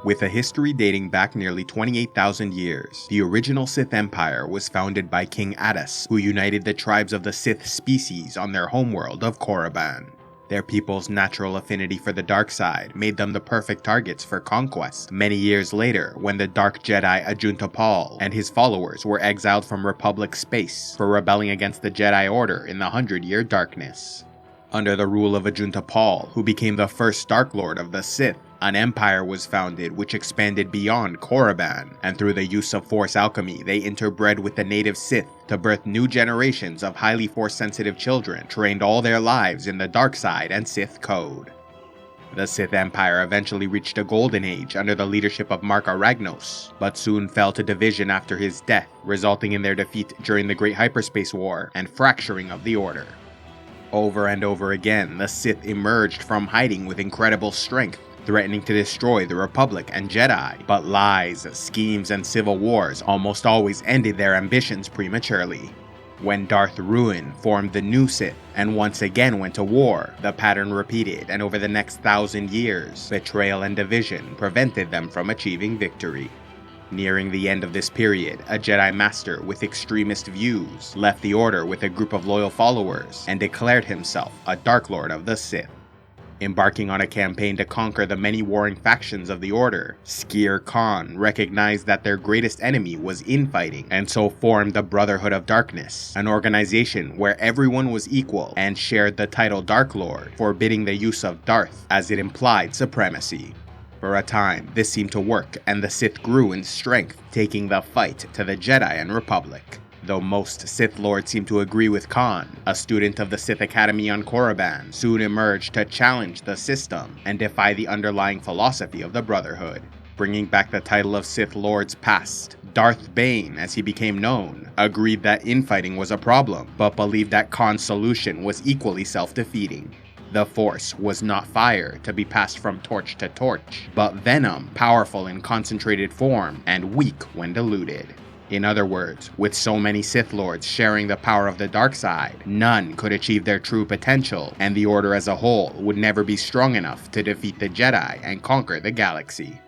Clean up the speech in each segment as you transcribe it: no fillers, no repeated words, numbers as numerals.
With a history dating back nearly 28,000 years, the original Sith Empire was founded by King Addus, who united the tribes of the Sith species on their homeworld of Korriban. Their people's natural affinity for the dark side made them the perfect targets for conquest many years later when the Dark Jedi Ajunta Pall and his followers were exiled from Republic space for rebelling against the Jedi Order in the 100-Year Darkness. Under the rule of Ajunta Pall, who became the first Dark Lord of the Sith, an empire was founded which expanded beyond Korriban, and through the use of Force alchemy they interbred with the native Sith to birth new generations of highly Force-sensitive children trained all their lives in the dark side and Sith code. The Sith Empire eventually reached a golden age under the leadership of Marka Ragnos, but soon fell to division after his death, resulting in their defeat during the Great Hyperspace War and fracturing of the Order. Over and over again, the Sith emerged from hiding with incredible strength, threatening to destroy the Republic and Jedi, but lies, schemes, and civil wars almost always ended their ambitions prematurely. When Darth Ruin formed the new Sith and once again went to war, the pattern repeated, and over the next 1,000 years, betrayal and division prevented them from achieving victory. Nearing the end of this period, a Jedi Master with extremist views left the Order with a group of loyal followers and declared himself a Dark Lord of the Sith. Embarking on a campaign to conquer the many warring factions of the Order, Skir Khan recognized that their greatest enemy was infighting, and so formed the Brotherhood of Darkness, an organization where everyone was equal and shared the title Dark Lord, forbidding the use of Darth as it implied supremacy. For a time, this seemed to work, and the Sith grew in strength, taking the fight to the Jedi and Republic. Though most Sith Lords seem to agree with Khan, a student of the Sith Academy on Korriban soon emerged to challenge the system and defy the underlying philosophy of the Brotherhood. Bringing back the title of Sith Lords past, Darth Bane, as he became known, agreed that infighting was a problem, but believed that Khan's solution was equally self-defeating. The Force was not fire to be passed from torch to torch, but venom, powerful in concentrated form and weak when diluted. In other words, with so many Sith Lords sharing the power of the dark side, none could achieve their true potential, and the Order as a whole would never be strong enough to defeat the Jedi and conquer the galaxy.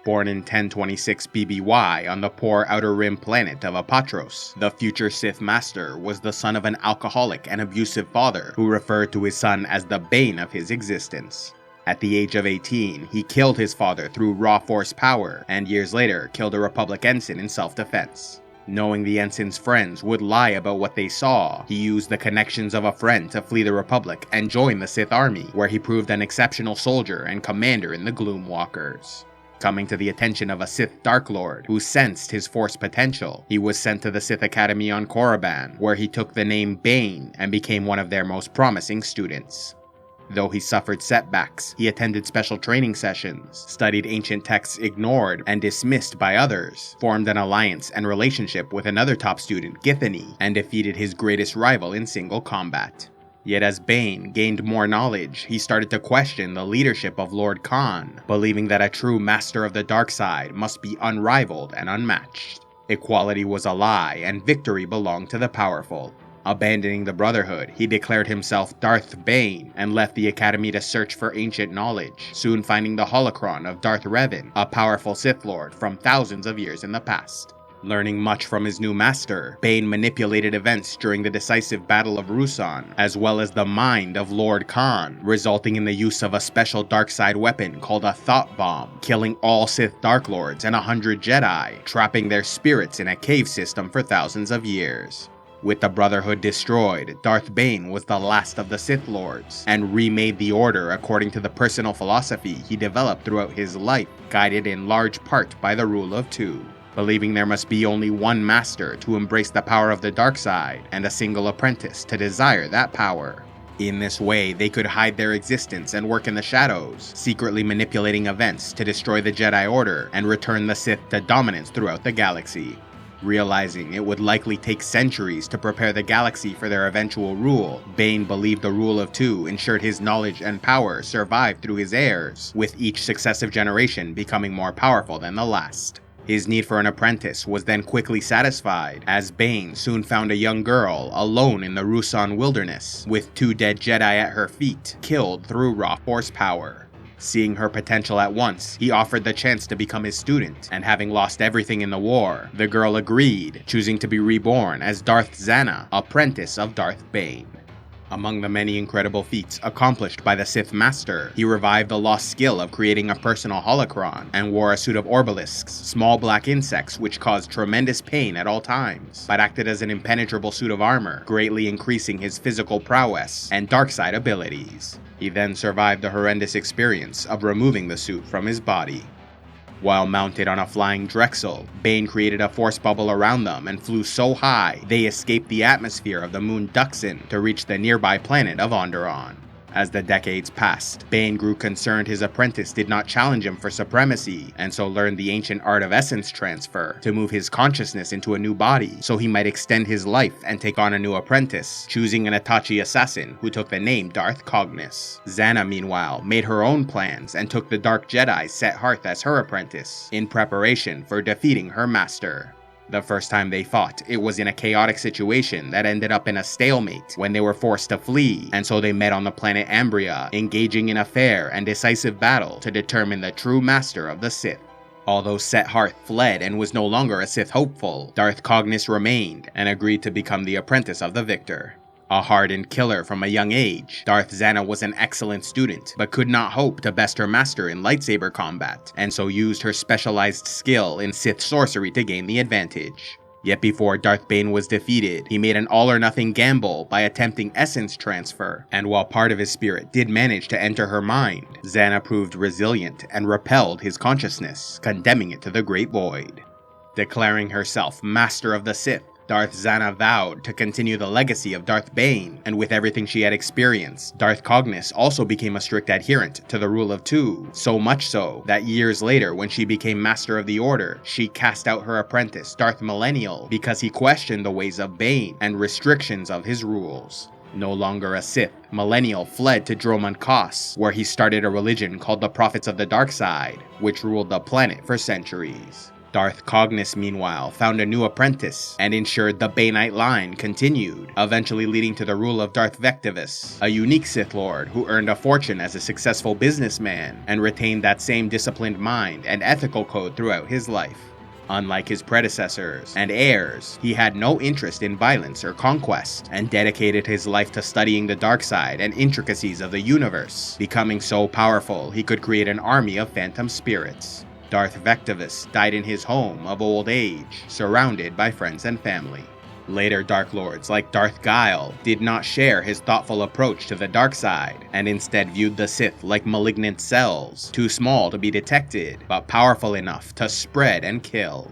Born in 1026 BBY on the poor Outer Rim planet of Apatros, the future Sith Master was the son of an alcoholic and abusive father who referred to his son as the bane of his existence. At the age of 18, he killed his father through raw force power, and years later killed a Republic ensign in self-defense. Knowing the ensign's friends would lie about what they saw, he used the connections of a friend to flee the Republic and join the Sith Army, where he proved an exceptional soldier and commander in the GLOOM Walkers. Coming to the attention of a Sith Dark Lord who sensed his Force potential, he was sent to the Sith Academy on Korriban, where he took the name Bane and became one of their most promising students. Though he suffered setbacks, he attended special training sessions, studied ancient texts ignored and dismissed by others, formed an alliance and relationship with another top student, Githany, and defeated his greatest rival in single combat. Yet as Bane gained more knowledge, he started to question the leadership of Lord Khan, believing that a true master of the dark side must be unrivaled and unmatched. Equality was a lie, and victory belonged to the powerful. Abandoning the Brotherhood, he declared himself Darth Bane and left the Academy to search for ancient knowledge, soon finding the holocron of Darth Revan, a powerful Sith Lord from thousands of years in the past. Learning much from his new master, Bane manipulated events during the decisive Battle of RUUSAN, as well as the mind of Lord Khan, resulting in the use of a special dark side weapon called a Thought Bomb, killing all Sith Dark Lords and 100 Jedi, trapping their spirits in a cave system for thousands of years. With the Brotherhood destroyed, Darth Bane was the last of the Sith Lords, and remade the Order according to the personal philosophy he developed throughout his life, guided in large part by the rule of two, believing there must be only one master to embrace the power of the dark side, and a single apprentice to desire that power. In this way, they could hide their existence and work in the shadows, secretly manipulating events to destroy the Jedi Order and return the Sith to dominance throughout the galaxy. Realizing it would likely take centuries to prepare the galaxy for their eventual rule, Bane believed the rule of two ensured his knowledge and power survived through his heirs, with each successive generation becoming more powerful than the last. His need for an apprentice was then quickly satisfied, as Bane soon found a young girl alone in the RUUSAN wilderness, with 2 dead Jedi at her feet, killed through raw force power. Seeing her potential at once, he offered the chance to become his student, and having lost everything in the war, the girl agreed, choosing to be reborn as Darth Zana, apprentice of Darth Bane. Among the many incredible feats accomplished by the Sith Master, he revived the lost skill of creating a personal holocron and wore a suit of obelisks, small black insects which caused tremendous pain at all times, but acted as an impenetrable suit of armor, greatly increasing his physical prowess and dark side abilities. He then survived the horrendous experience of removing the suit from his body. While mounted on a flying Drexel, Bane created a force bubble around them and flew so high they escaped the atmosphere of the moon Duxan to reach the nearby planet of Onderon. As the decades passed, Bane grew concerned his apprentice did not challenge him for supremacy, and so learned the ancient art of essence transfer to move his consciousness into a new body so he might extend his life and take on a new apprentice, choosing an Itachi assassin who took the name Darth Cognis. Zana, meanwhile, made her own plans and took the Dark Jedi Set Hearth as her apprentice, in preparation for defeating her master. The first time they fought, it was in a chaotic situation that ended up in a stalemate when they were forced to flee, and so they met on the planet AMBRIA, engaging in a fair and decisive battle to determine the true master of the Sith. Although Set Hearth fled and was no longer a Sith hopeful, Darth Cognis remained and agreed to become the apprentice of the victor. A hardened killer from a young age, Darth Zana was an excellent student, but could not hope to best her master in lightsaber combat, and so used her specialized skill in Sith sorcery to gain the advantage. Yet before Darth Bane was defeated, he made an all-or-nothing gamble by attempting essence transfer, and while part of his spirit did manage to enter her mind, Zana proved resilient and repelled his consciousness, condemning it to the Great Void. Declaring herself Master of the Sith, Darth Zana vowed to continue the legacy of Darth Bane, and with everything she had experienced, Darth Cognis also became a strict adherent to the Rule of Two, so much so that years later when she became Master of the Order, she cast out her apprentice Darth Millennial because he questioned the ways of Bane and restrictions of his rules. No longer a Sith, Millennial fled to Dromund Kaas, where he started a religion called the Prophets of the Dark Side, which ruled the planet for centuries. Darth Cognis, meanwhile, found a new apprentice and ensured the BANITE line continued, eventually leading to the rule of Darth Vectivus, a unique Sith Lord who earned a fortune as a successful businessman and retained that same disciplined mind and ethical code throughout his life. Unlike his predecessors and heirs, he had no interest in violence or conquest, and dedicated his life to studying the dark side and intricacies of the universe, becoming so powerful he could create an army of phantom spirits. Darth Vectivus died in his home of old age, surrounded by friends and family. Later Dark Lords like Darth Guile did not share his thoughtful approach to the dark side, and instead viewed the Sith like malignant cells, too small to be detected, but powerful enough to spread and kill.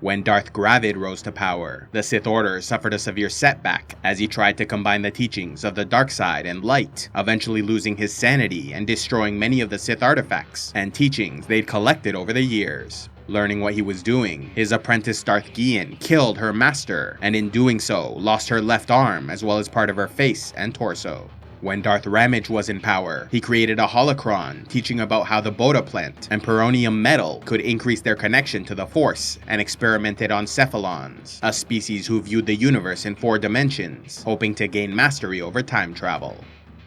When Darth Gravid rose to power, the Sith Order suffered a severe setback as he tried to combine the teachings of the dark side and light, eventually losing his sanity and destroying many of the Sith artifacts and teachings they'd collected over the years. Learning what he was doing, his apprentice Darth Gian killed her master, and in doing so, lost her left arm as well as part of her face and torso. When Darth Ramage was in power, he created a holocron teaching about how the Boda plant and Peronium metal could increase their connection to the Force, and experimented on Cephalons, a species who viewed the universe in 4 dimensions, hoping to gain mastery over time travel.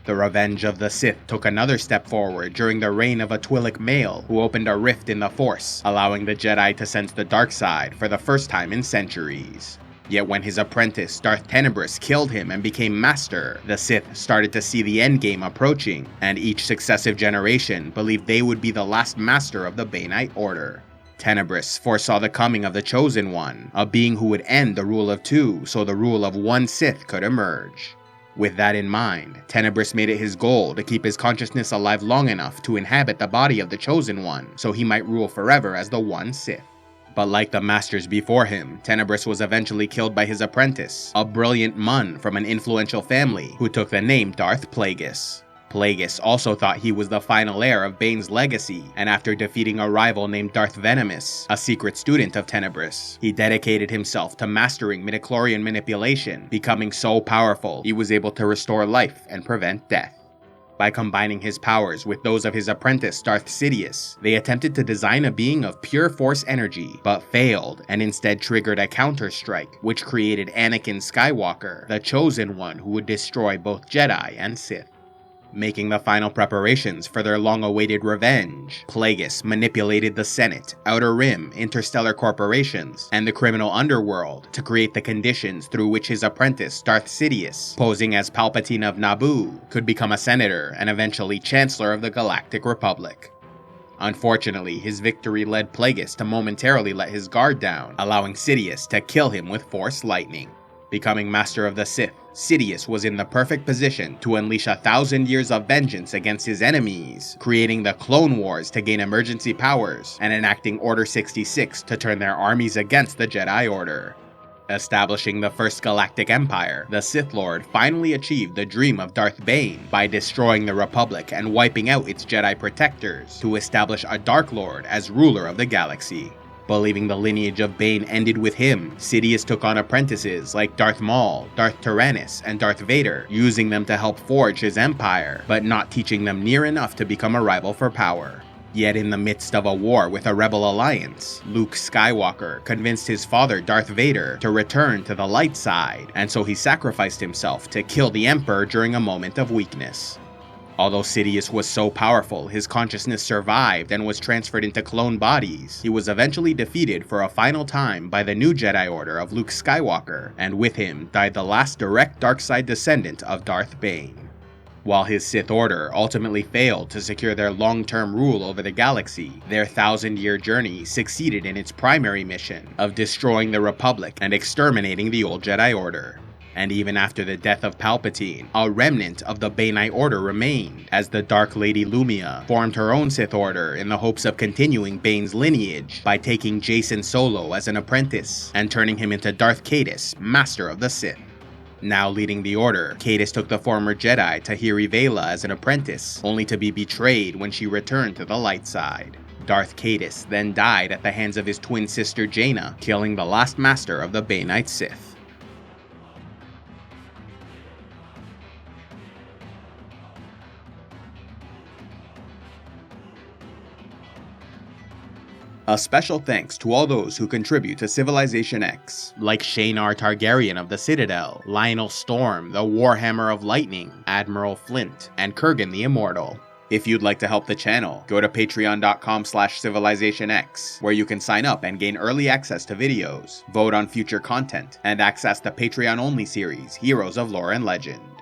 The Revenge of the Sith took another step forward during the reign of a Twi'lek male who opened a rift in the Force, allowing the Jedi to sense the dark side for the first time in centuries. Yet when his apprentice Darth Tenebrous killed him and became master, the Sith started to see the endgame approaching, and each successive generation believed they would be the last master of the BANITE Order. Tenebrous foresaw the coming of the Chosen One, a being who would end the Rule of Two so the rule of one Sith could emerge. With that in mind, Tenebrous made it his goal to keep his consciousness alive long enough to inhabit the body of the Chosen One so he might rule forever as the one Sith. But like the masters before him, Tenebrous was eventually killed by his apprentice, a brilliant Mun from an influential family who took the name Darth Plagueis. Plagueis also thought he was the final heir of Bane's legacy, and after defeating a rival named Darth Venomous, a secret student of Tenebrous, he dedicated himself to mastering midichlorian manipulation, becoming so powerful he was able to restore life and prevent death. By combining his powers with those of his apprentice Darth Sidious, they attempted to design a being of pure Force energy, but failed, and instead triggered a counter-strike, which created Anakin Skywalker, the Chosen One who would destroy both Jedi and Sith. Making the final preparations for their long-awaited revenge, Plagueis manipulated the Senate, Outer Rim, interstellar corporations, and the criminal underworld to create the conditions through which his apprentice Darth Sidious, posing as Palpatine of Naboo, could become a senator and eventually Chancellor of the Galactic Republic. Unfortunately, his victory led Plagueis to momentarily let his guard down, allowing Sidious to kill him with Force lightning. Becoming Master of the Sith, Sidious was in the perfect position to unleash 1,000 years of vengeance against his enemies, creating the Clone Wars to gain emergency powers, and enacting Order 66 to turn their armies against the Jedi Order. Establishing the First Galactic Empire, the Sith Lord finally achieved the dream of Darth Bane by destroying the Republic and wiping out its Jedi protectors to establish a Dark Lord as ruler of the galaxy. Believing the lineage of Bane ended with him, Sidious took on apprentices like Darth Maul, Darth Tyrannus, and Darth Vader, using them to help forge his empire, but not teaching them near enough to become a rival for power. Yet in the midst of a war with a rebel alliance, Luke Skywalker convinced his father Darth Vader to return to the light side, and so he sacrificed himself to kill the Emperor during a moment of weakness. Although Sidious was so powerful his consciousness survived and was transferred into clone bodies, he was eventually defeated for a final time by the new Jedi Order of Luke Skywalker, and with him died the last direct dark side descendant of Darth Bane. While his Sith Order ultimately failed to secure their long-term rule over the galaxy, their 1,000-year journey succeeded in its primary mission of destroying the Republic and exterminating the old Jedi Order. And even after the death of Palpatine, a remnant of the BANITE Order remained, as the Dark Lady Lumia formed her own Sith Order in the hopes of continuing Bane's lineage by taking Jacen Solo as an apprentice and turning him into Darth Caedus, Master of the Sith. Now leading the Order, Caedus took the former Jedi Tahiri Vela as an apprentice, only to be betrayed when she returned to the light side. Darth Caedus then died at the hands of his twin sister Jaina, killing the last master of the BANITE Sith. A special thanks to all those who contribute to CivilizationEx, like Shaynar Targaryen of the Citadel, Lionel Storm, the Warhammer of Lightning, Admiral Flint, and Kurgan the Immortal. If you'd like to help the channel, go to patreon.com/CivilizationEx, where you can sign up and gain early access to videos, vote on future content, and access the Patreon-only series, Heroes of Lore and Legend.